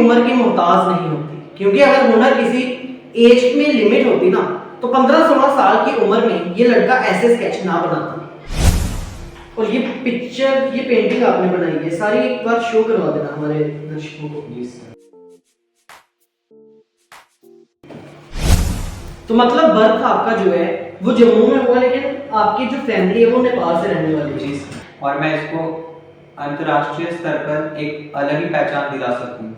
उम्र की मोहताज नहीं होती, क्योंकि अगर हुनर किसी एज में लिमिट होती ना तो 15-16 साल की उम्र में ये लड़का ऐसे स्केच ना बनाता। और ये पिक्चर, ये पेंटिंग आपने बनाई है सारी, एक बार शो करवा देना हमारे दर्शकों को प्लीज। तो मतलब बर्थ आपका जो है वो जम्मू में हुआ, लेकिन आपकी जो फैमिली है वो नेपाल से रहने वाली है। जी सर। और मैं इसको अंतर्राष्ट्रीय स्तर पर एक अलग ही पहचान दिला सकूं।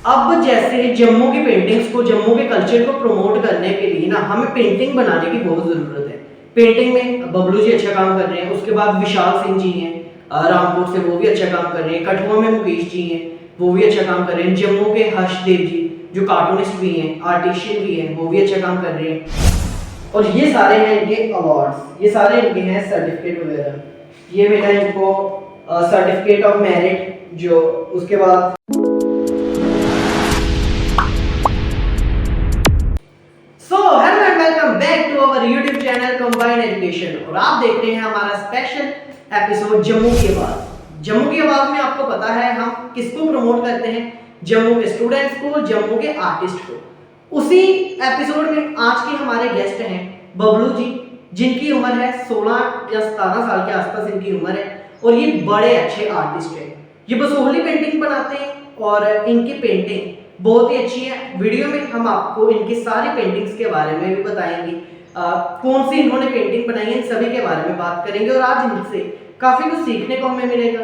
अब जैसे जम्मू की पेंटिंग्स को, जम्मू के कल्चर को प्रमोट करने के लिए ना हमें पेंटिंग बनाने की बहुत ज़रूरत है। पेंटिंग में बबलू जी अच्छा काम कर रहे हैं, उसके बाद विशाल सिंह जी हैं रामपुर से, वो भी अच्छा काम कर रहे हैं। कठुआ में मुकेश जी हैं, वो भी अच्छा काम कर रहे हैं। जम्मू के हर्षदेव जी जो कार्टूनिस्ट भी हैं, आर्टिशियन भी हैं, वो भी अच्छा काम कर रहे हैं। और ये सारे हैं इनके अवार्ड्स, ये सारे इनके हैं सर्टिफिकेट वगैरह। ये मिला इनको सर्टिफिकेट ऑफ मेरिट, जो उसके बाद back to our YouTube channel combined education, और आप देख रहे हैं हमारा स्पेशल एपिसोड जम्मू की आवाज। जम्मू की आवाज में आपको पता है हम किसको प्रमोट करते हैं, जम्मू के स्टूडेंट्स को, जम्मू के आर्टिस्ट को। उसी एपिसोड में आज के हमारे गेस्ट हैं बबलू जी, जिनकी उम्र है 16 या 17 साल के आसपास इनकी उम्र है, और ये बड़े अच्छे आर्टिस्ट हैं। ये बसोहली पेंटिंग बनाते हैं और इनकी पेंटिंग बहुत ही अच्छी है। वीडियो में हम आपको इनकी सारी पेंटिंग्स के बारे में भी बताएंगे, कौन सी इन्होंने पेंटिंग बनाई है, इन सभी के बारे में बात करेंगे। और आज इनसे काफी कुछ सीखने को हमें मिलेगा,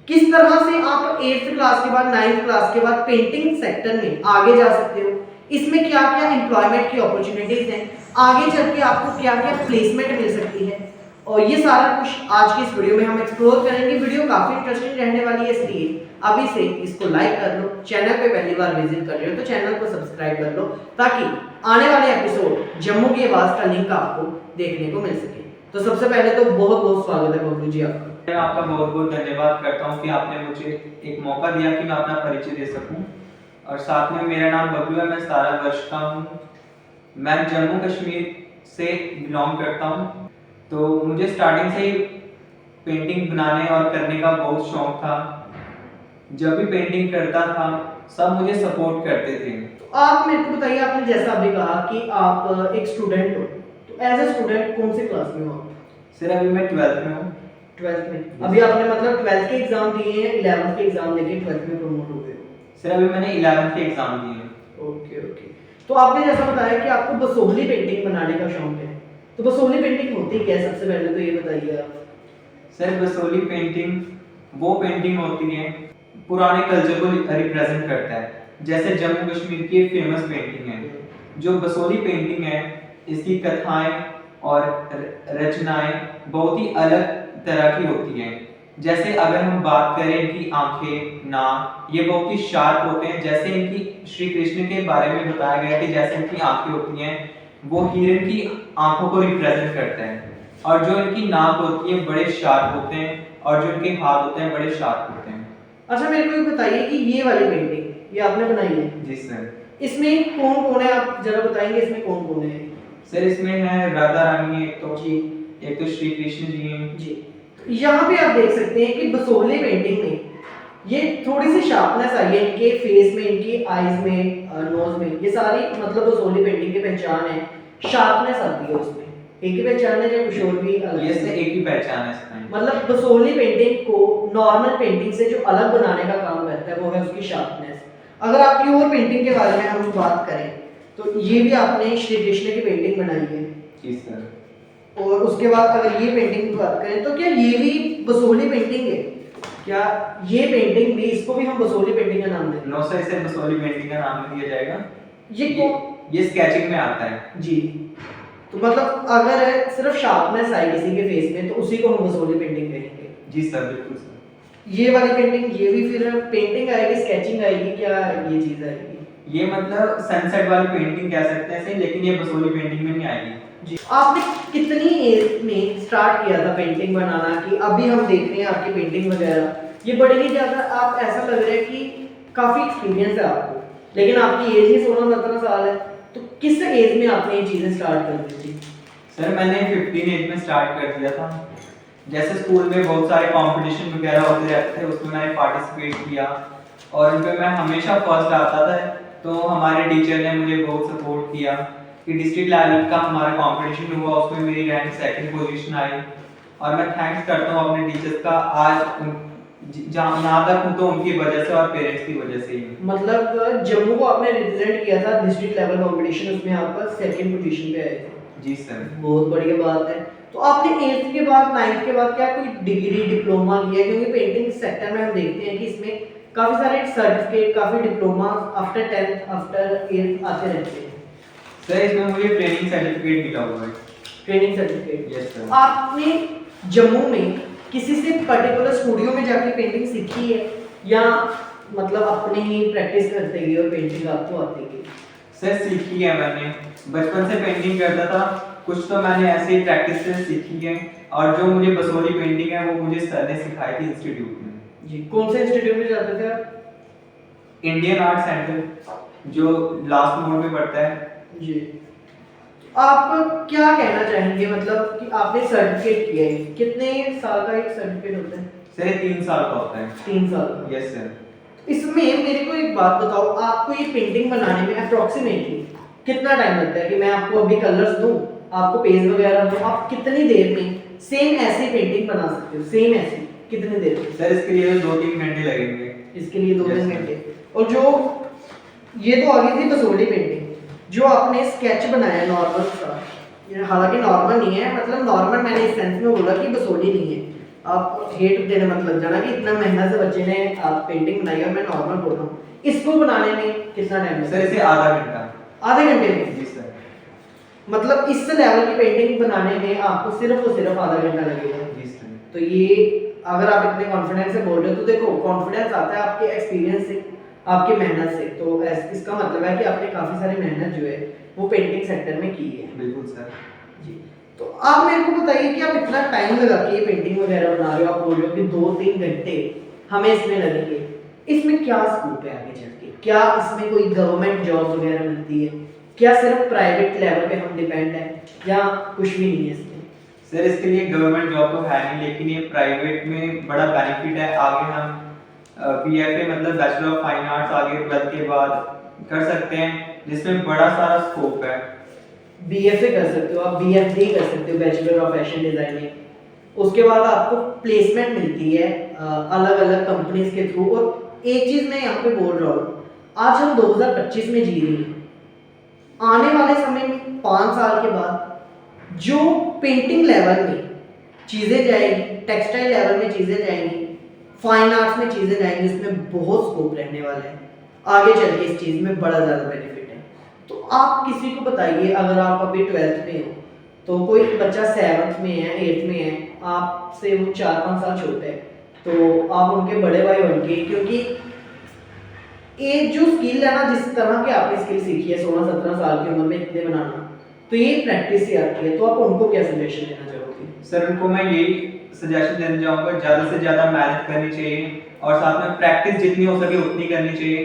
किस तरह से आप 8th क्लास के बाद 9th क्लास के बाद पेंटिंग सेक्टर में आगे जा सकते हो, इसमें क्या क्या एम्प्लॉयमेंट की अपॉर्चुनिटीज हैं, आगे चल के आपको क्या क्या प्लेसमेंट मिल सकती है, और ये सारा कुछ आज की इस वीडियो में हम एक्सप्लोर करेंगे। वीडियो काफी इंटरेस्टिंग रहने वाली है, इसलिए अभी से इसको लाइक कर लो। चैनल पे पहली बार विजिट कर रहे हो तो चैनल को सब्सक्राइब कर लो, ताकि आने वाले एपिसोड जम्मू की आवाज का लिंक आपको देखने को मिल सके। तो सबसे पहले तो बहुत बहुत स्वागत है बबलू जी आपका। मैं आपका बहुत बहुत धन्यवाद करता हूं कि आपने मुझे एक मौका दिया कि मैं अपना परिचय दे सकूं। और साथ में मेरा नाम बबलू है, मैं 17 वर्ष का हूं। मैं जम्मू कश्मीर से बिलोंग करता हूं। तो मुझे स्टार्टिंग से ही पेंटिंग बनाने और करने का बहुत शौक था। जब भी पेंटिंग करता था सब मुझे सपोर्ट करते थे। तो आप मेरे को बताइए, आपने जैसा अभी कहा कि आप एक स्टूडेंट हो, तो एज ए स्टूडेंट कौन सी क्लास में हो आप? सर अभी मैं 12th में हूँ। 12th में? अभी आपने मतलब 12th के एग्जाम दिए हैं, 11th के एग्जाम देके 12th में प्रमोट हो गए हो? सर अभी मैंने 11th के एग्जाम दिए हैं। Okay okay. तो आपने जैसा बताया कि आपको बसोहली पेंटिंग बनाने का शौक है, तो बसोहली पेंटिंग होती क्या है, सबसे पहले तो ये बताइए आप। सर बसोहली पेंटिंग वो पेंटिंग होती है पुराने कल्चर को रिप्रेजेंट करता है। जैसे जम्मू कश्मीर की एक फेमस पेंटिंग है जो बसोहली पेंटिंग है, इसकी कथाएं और रचनाएं बहुत ही अलग तरह की होती हैं। जैसे अगर हम बात करें इनकी आंखें, नाक, ये बहुत ही शार्प होते हैं। जैसे इनकी श्री कृष्ण के बारे में बताया गया कि जैसे इनकी आंखें होती हैं वो हिरन की आंखों को रिप्रेजेंट करते हैं, और जो इनकी नाक होती है बड़े शार्प होते हैं, और जो इनके हाथ होते हैं बड़े शार्प होते हैं। अच्छा मेरे को ये बताइए कि ये वाली पेंटिंग ये आपने बनाई है? जी सर। इसमें कौन कौन है, आप जरा बताएंगे इसमें कौन कौन है? सर इसमें है राधा रानी एक तो जी, एक तो श्री कृष्ण जी हैं जी। यहाँ पे आप देख सकते हैं कि बसोहली पेंटिंग में ये थोड़ी सी शार्पनेस आई है इनके फेस में, इनकी आईज में, नोज में, ये सारी मतलब बसोहली पेंटिंग की पहचान है, शार्पनेस आती है उसमें। एक ही पहचान है या कुछ और भी अलग? ये से एक ही पहचान है इसमें। मतलब बसोहली पेंटिंग को नॉर्मल पेंटिंग से जो अलग बनाने का काम करता है वो है उसकी शार्पनेस। अगर आपकी और पेंटिंग के बारे में हम बात करें तो ये भी आपने श्री कृष्ण की पेंटिंग बनाई है। जी सर। और उसके बाद अगर ये पेंटिंग की बात करें तो क्या ये भी बसोहली पेंटिंग है? क्या ये पेंटिंग भी, इसको भी हम बसोहली पेंटिंग का नाम दें? नो सर, इसे बसोहली पेंटिंग का नाम नहीं दिया जाएगा। ये स्केचिंग में आता है। जी। तो मतलब अगर सिर्फ शार्पनेस आई किसी के फेस में तो उसी को हम बसोहली पेंटिंग कहेंगे? जी सर, बिल्कुल सर। ये वाली पेंटिंग, ये भी फिर पेंटिंग आएगी, स्केचिंग आएगी, क्या ये चीज आएगी? ये मतलब सनसेट वाली पेंटिंग कह सकते हैं, लेकिन ये बसोहली पेंटिंग में नहीं आएगी। जी। आपने कितनी एज में स्टार्ट किया था पेंटिंग बनाना, कि अभी हम देख रहे हैं आपकी पेंटिंग वगैरह, ये बड़ी ही ज्यादा, आप ऐसा लग रहा है कि काफी एक्सपीरियंस है आपको, लेकिन आपकी एज ही 16-17 साल है, तो किस एज में आपने ये चीजें स्टार्ट कर दी थी? सर मैंने 15 एज में स्टार्ट कर दिया था। जैसे स्कूल में बहुत सारे कंपटीशन वगैरह होते रहते थे, उसमें मैंने पार्टिसिपेट किया। और इनपे मैं हमेशा फर्स्ट आता था। तो हमारे टीचर ने मुझे बहुत सपोर्ट किया कि डिस्ट्रिक्ट लेवल का हमारा कंपटीशन हुआ, उसमें मेरी रैंक सेकंड पोजीशन आई। और मैं थैंक्स करता हूँ अपने टीचर्स का, आज जहाँ यहाँ तक हूँ तो उनकी वजह से और पेरेंट्स की वजह से ही। मतलब जम्मू को आपने रिप्रेजेंट किया था डिस्ट्रिक्ट लेवल कंपटीशन, उसमें आपका सेकंड पोजीशन पे आए थे। जी सर। बहुत बढ़िया बात है। तो आपने 8th के बाद 9th के बाद क्या कोई डिग्री डिप्लोमा किया? क्योंकि पेंटिंग सेक्टर में हम देखते हैं कि इसमें काफी सारे सर्टिफिकेट, काफी diploma after 10th after 8th आते रहते हैं। सर इसमें मुझे ट्रेनिंग सर्टिफिकेट मिला हुआ है। Training certificate? Yes sir. आपने जम्मू में किसी से पर्टिकुलर स्टूडियो में जाके पेंटिंग सीखी है या मतलब अपने ही प्रैक्टिस करते गए और पेंटिंग आपको आती गई? सर सीखी है मैंने, बचपन से पेंटिंग करता था, कुछ तो मैंने ऐसे ही प्रैक्टिस से सीखी है। और जो मुझे बसोली पेंटिंग है वो मुझे सर ने सिखाई थी इंस्टीट्यूट में। जी, कौन से इंस्टीट्यूट में जाते थे आप? इंडियन आर्ट सेंटर जो लास्ट मोड में पड़ता है। जी। आप क्या कहना चाहेंगे, मतलब कि आपने सर्टिफिकेट किया है, कितने साल का एक सर्टिफिकेट होता है? सर 3 साल का होता है। 3 साल का? Yes sir. इसमें मेरे को एक बात बताओ, आपको ये पेंटिंग बनाने में अप्रोक्सीमेटली कितना टाइम लगता है? कि मैं आपको अभी कलर्स दूं, आपको पेज वगैरह दूं, आप कितनी देर में सेम ऐसी पेंटिंग बना सकते हो? सेम ऐसी कितनी देर में? सर इसके लिए 2-3 घंटे लगेंगे। इसके लिए 2-3 Yes, घंटे। और जो ये तो आ गई थी बसोली पेंटिंग, जो आपने स्केच बनाया नॉर्मल सा, ये हालांकि नॉर्मल नहीं है, मतलब नॉर्मल मैंने इस सेंस में बोला कि बसोली नहीं है, आप हेट देने मत लग जाना कि इतना मेहनत से बच्चे ने आप पेंटिंग बनाई और मैं नॉर्मल बोल रहा हूँ। इसको बनाने में कितना टाइम सर इसे आधा घंटा। आधे घंटे में? जी सर। मतलब इस लेवल की पेंटिंग बनाने में आपको सिर्फ और सिर्फ आधा घंटा लगेगा? जी सर। तो ये अगर आप इतने कॉन्फिडेंस से बोल रहे हो तो देखो, कॉन्फिडेंस आता है आपके एक्सपीरियंस से, आपकी मेहनत से। तो इसका मतलब है कि आपने काफी सारी मेहनत जो है वो पेंटिंग सेक्टर में की है। बिल्कुल सर। जी। तो आप मेरे को बताइए कि आप इतना टाइम लगा के ये पेंटिंग वगैरह बना रहे हो, आप बोल रहे हो कि 2-3 घंटे हमें इसमें लगेंगे, इसमें क्या स्कोप है आगे चल के? क्या इसमें कोई गवर्नमेंट जॉब वगैरह मिलती है? क्या सिर्फ प्राइवेट लेवल पे हम डिपेंड है या कुछ भी नहीं है इसमें? सर इसके लिए गवर्नमेंट जॉब तो है नहीं, लेकिन ये प्राइवेट में बड़ा बेनिफिट है। आगे हम बीएफए मतलब बैचलर ऑफ फाइन आर्ट्स आगे 12th के बाद कर सकते हैं, जिसमें बड़ा सारा स्कोप है। बीएफए कर सकते हो आप, बीएफडी कर सकते हो, बैचलर ऑफ फैशन डिजाइनिंग। उसके बाद आपको प्लेसमेंट मिलती है अलग अलग कंपनीज के थ्रू। और एक चीज मैं यहाँ पे बोल रहा हूँ, आज हम 2025 में जी रहे हैं, आने वाले समय में 5 साल के बाद जो पेंटिंग लेवल में चीजें जाएगी, टेक्सटाइल लेवल में चीजें जाएंगी, फाइन आर्ट्स में चीजें जाएंगी, इसमें बहुत स्कोप रहने वाला है आगे चल के, इस चीज में बड़ा ज्यादा बेनिफिट है। तो आप किसी को बताइए, अगर आप अभी 12th में हो तो कोई बच्चा 7th में है, 8th में है, आपसे वो 4-5 साल छोटे है, तो आप उनके बड़े भाई बनके, क्योंकि ये जो स्किल है ना, जिस तरह की आपने स्किल सीखी है 16-17 साल की उम्र में इतने बनाना, तो ये प्रैक्टिस से आती है। तो आप उनको क्या सजेशन देना चाहोगे? सर उनको मैं यही सजेशन देना चाहूँगा, ज़्यादा से ज़्यादा मेहनत करनी चाहिए और साथ में प्रैक्टिस जितनी हो सके उतनी करनी चाहिए,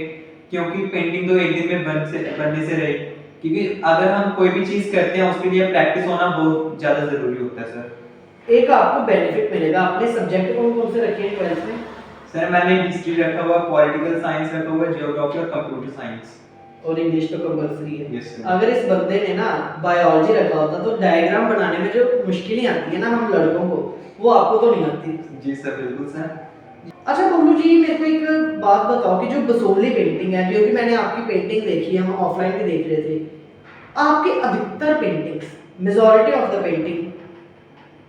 क्योंकि पेंटिंग तो एक दिन में बनने से रही। क्योंकि अगर हम कोई भी चीज़ करते हैं उसके लिए प्रैक्टिस होना बहुत ज़्यादा ज़रूरी होता है सर। एक आपको बेनिफिट मिलेगा। आपने सब्जेक्ट कौन कौन से रखे हैं 12th में? सर मैंने हिस्ट्री रखा हुआ, पॉलिटिकल साइंस रखा हुआ, जियोग्राफी और कंप्यूटर साइंस। और इंग्लिश तो कंपलसरी है। Yes, sir. अगर इस बंदे ने ना बायोलॉजी रखा होता तो डायग्राम बनाने में जो मुश्किलें आती है ना हम लड़कों को, वो आपको तो नहीं आती। जी सर, बिल्कुल सर। अच्छा बबलू जी, मेरे को एक बात बताओ कि जो बसोली पेंटिंग है, क्योंकि मैंने आपकी पेंटिंग देखी है, हम ऑफलाइन भी देख रहे थे, आपके अधिकतर paintings, majority of the painting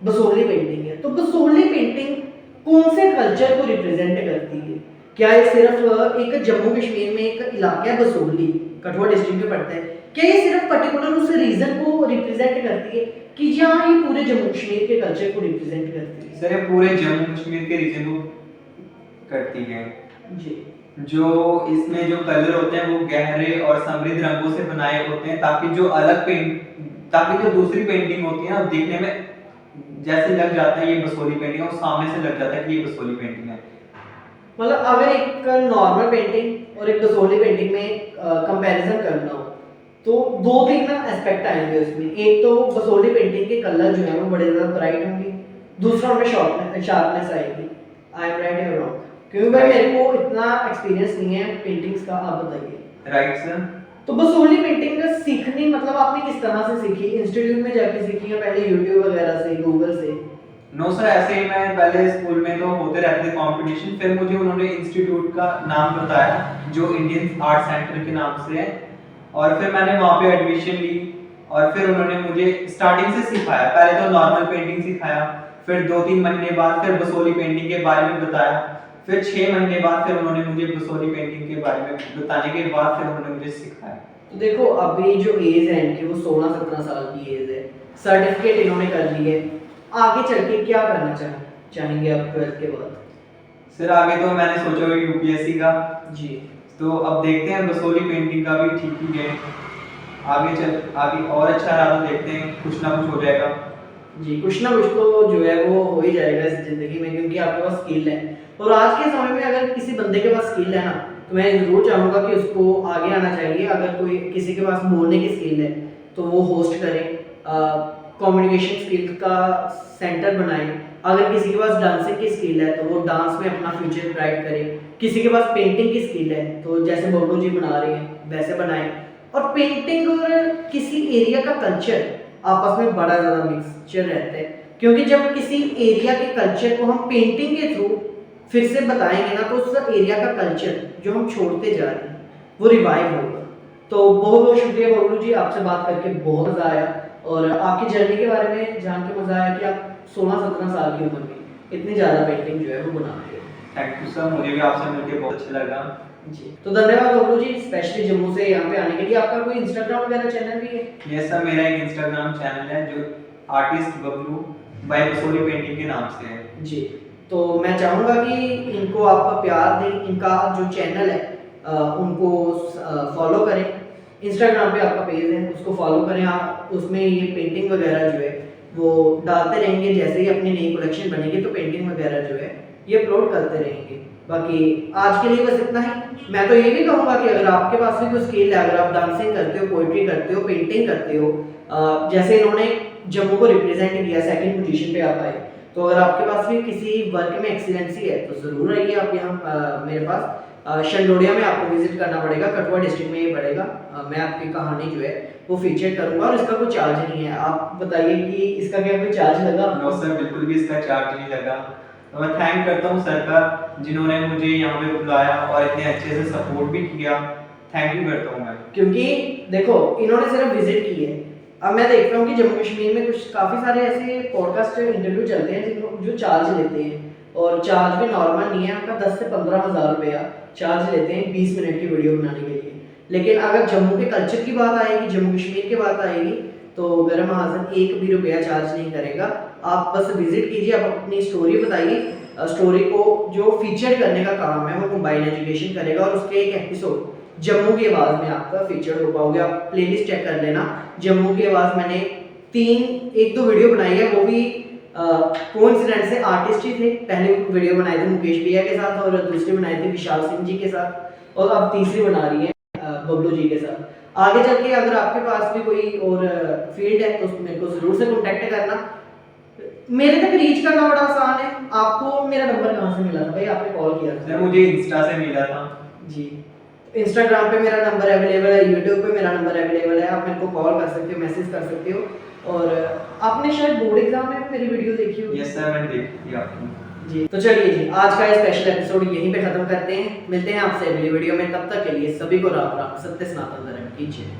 Basoli painting है। तो बसोली पेंटिंग कौन से कल्चर को रिप्रेजेंट करती है? क्या ये सिर्फ एक जम्मू कश्मीर में एक इलाका है बसोली, कठुआ डिस्ट्रिक्ट में पड़ता है, क्या ये सिर्फ पर्टिकुलर उस रीजन को रिप्रेजेंट करती है कि जहाँ ये पूरे जम्मू कश्मीर के कल्चर को रिप्रेजेंट करती है? सर ये पूरे जम्मू कश्मीर के रीजन को करती है जी। जो इसमें जो कलर होते हैं वो गहरे और समृद्ध रंगों से बनाए होते हैं, ताकि जो दूसरी पेंटिंग होती है ना दिखने में जैसे लग जाता है ये बसोली पेंटिंग है, और सामने से लग जाता है कि ये बसोली पेंटिंग है। मतलब अगर एक नॉर्मल पेंटिंग और एक बसोली पेंटिंग में कंपैरिजन करना हो तो 2-3 ना एस्पेक्ट आएंगे उसमें। एक तो बसोली पेंटिंग के कलर जो है वो बड़े ज्यादा ब्राइट होंगे, दूसरा उनमें शार्पनेस आएगी। आई एम राइट और रॉन्ग? क्योंकि भाई मेरे को इतना एक्सपीरियंस नहीं है पेंटिंग्स का, आप बताइए। Right sir. तो बसोली पेंटिंग का सीखनी मतलब आपने किस तरह से सीखी? इंस्टीट्यूट में जाके सीखी या पहले यूट्यूब वगैरह से, गूगल से? नो सर, ऐसे ही मैं पहले स्कूल में तो होते रहते थे कंपटीशन, फिर मुझे उन्होंने इंस्टीट्यूट का नाम बताया जो इंडियन आर्ट सेंटर के नाम से है, और फिर मैंने वहाँ पे एडमिशन ली और फिर उन्होंने मुझे स्टार्टिंग से सिखाया। पहले तो नॉर्मल पेंटिंग सिखाया, फिर 2-3 महीने बाद फिर बसोली पेंटिंग के बारे में बताया, फिर 6 महीने बाद फिर उन्होंने मुझे बसोली पेंटिंग के बारे में बताने के बाद फिर उन्होंने मुझे सिखाया। तो देखो अभी जो एज है इनकी वो 16-17 साल की एज है, सर्टिफिकेट इन्होंने कर ली है, आगे चल के क्या करना चाहेंगे आप 12th के बाद? सर आगे तो मैंने सोचा हुआ यूपीएससी का जी। तो अब देखते हैं, बसोली पेंटिंग का भी ठीक ही है, आगे और अच्छा रहा तो देखते हैं कुछ ना कुछ हो जाएगा। जी, कुछ ना कुछ तो जो है वो हो ही जाएगा इस जिंदगी में, क्योंकि आपके पास स्किल है। और आज के समय में अगर किसी बंदे के पास स्किल है ना, तो मैं जरूर चाहूंगा कि उसको आगे आना चाहिए। अगर कोई किसी के पास बोलने की स्किल है तो वो होस्ट करे, कम्युनिकेशन स्किल का सेंटर बनाए। अगर किसी के पास डांसिंग की स्किल है तो वो डांस में अपना फ्यूचर ब्राइट करे। किसी के पास पेंटिंग की स्किल है तो जैसे बबलू जी बना रहे हैं वैसे बनाए। और पेंटिंग और किसी एरिया का कल्चर आपस में बड़ा ज़्यादा मिक्सचर रहता है, क्योंकि जब किसी एरिया के कल्चर को हम पेंटिंग के थ्रू फिर से बताएंगे ना, तो उस एरिया का कल्चर जो हम छोड़ते जा रहे हैं वो रिवाइव होगा। तो बहुत बहुत शुक्रिया बबलू जी, आपसे बात करके बहुत मज़ा आया, और आपकी जर्नी के बारे में जान के मज़ा आया कि आप 16-17 साल की उम्र में इतनी ज़्यादा पेंटिंग जो है वो बनाते हैं। थैंक यू सर, मुझे भी आपसे मिलकर बहुत अच्छा लगा। जी, तो धन्यवाद बबलू जी, स्पेशली जम्मू से यहाँ पे आने के लिए। आपका कोई इंस्टाग्राम वगैरह चैनल भी है? यस सर, मेरा एक इंस्टाग्राम चैनल है जो artist Bablu by Basohli painting के नाम से है। जी, तो मैं चाहूँगा कि इनको आप प्यार दें, इनका जो चैनल है उनको फॉलो करें। इंस्टाग्राम पे आपका पेज है उसको फॉलो करें आप, उसमें ये पेंटिंग वगैरह जो है वो डालते रहेंगे। जैसे ही अपनी नई कलेक्शन बनेगी तो पेंटिंग वगैरह जो है ये अपलोड करते रहेंगे। बाकी आज के लिए बस इतना ही। मैं तो ये भी कहूँगा कि अगर आपके पास भी कोई स्किल है, अगर आप डांसिंग करते हो, पोइट्री करते हो, पेंटिंग करते हो, जैसे इन्होंने जम्मू को रिप्रेजेंट किया, सेकंड पोजीशन पे आप आए, तो अगर आपके पास भी किसी वर्क में एक्सीलेंसी है तो ज़रूर आइए आप यहाँ मेरे पास। शंडोडिया में आपको विजिट करना पड़ेगा, कठुआ डिस्ट्रिक्ट में ये पड़ेगा। मैं आपकी कहानी जो है वो फीचर करूँगा, और इसका कोई चार्ज नहीं है। आप बताइए कि इसका क्या कोई चार्ज लगा? नो सर, बिल्कुल भी इसका चार्ज नहीं लगा। तो मैं थैंक करता हूँ सर का, जिन्होंने मुझे यहाँ पे बुलाया और इतने अच्छे से सपोर्ट भी किया। थैंक यू करता हूँ मैं, क्योंकि देखो इन्होंने सिर्फ विजिट की है। अब मैं देखता हूँ कि जम्मू कश्मीर में कुछ काफ़ी सारे ऐसे पॉडकास्ट इंटरव्यू चलते हैं जो चार्ज लेते हैं, और चार्ज भी नॉर्मल नहीं है, उनका 10 से 15 हज़ार रुपया चार्ज लेते हैं 20 मिनट की वीडियो बनाने के लिए। लेकिन अगर जम्मू के कल्चर की बात आएगी, जम्मू कश्मीर की बात आएगी, तो गरम महाजन 1 भी रुपया चार्ज नहीं करेगा। आप बस विजिट कीजिए, आप अपनी स्टोरी बताइए, स्टोरी को जो फीचर करने का काम है वो कंबाइन एजुकेशन करेगा, और उसके एक एपिसोड जम्मू की आवाज़ में आपका फीचर हो पाओगे। आप प्लेलिस्ट चेक कर लेना, जम्मू की आवाज़ मैंने 1-2 वीडियो बनाई है, वो भी कोइंसिडेंट से आर्टिस्ट ही थे। पहले वीडियो बनाई थी मुकेश भैया के साथ, और दूसरी बनाई थी विशाल सिंह जी के साथ, और अब तीसरी बना रही है बबलू जी के साथ। आगे चल के अगर आपके पास भी कोई और फील्ड है तो मेरे को ज़रूर से कॉन्टैक्ट करना। मेरे तक रीच करना बड़ा आसान है। आपको मेरा नंबर कहाँ से मिला था भाई? आपने कॉल किया था? सर मुझे इंस्टा से मिला था। जी, इंस्टाग्राम पे मेरा नंबर अवेलेबल है, यूट्यूब पे मेरा नंबर अवेलेबल है, आप मेरे को कॉल कर सकते हो, मैसेज कर सकते हो। और आपने शायद बोर्ड एग्जाम में मेरी वीडियो देखी होगी। यस सर, मैंने देखी थी आपकी। जी, तो चलिए जी, आज का ये स्पेशल एपिसोड यहीं पे खत्म करते हैं। मिलते हैं आपसे अगली वीडियो में, तब तक के लिए सभी को राम राम, सत्य सनातन धर्म की जय।